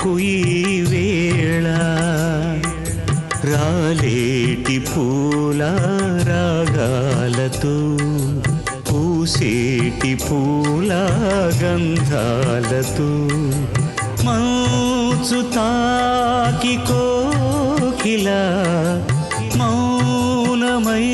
నీకు ఈ వేళ రాలేటి పూల రాగాలతో పూసేటి పూల గంధాలతో మంచు తాకి కోకిల మౌనమై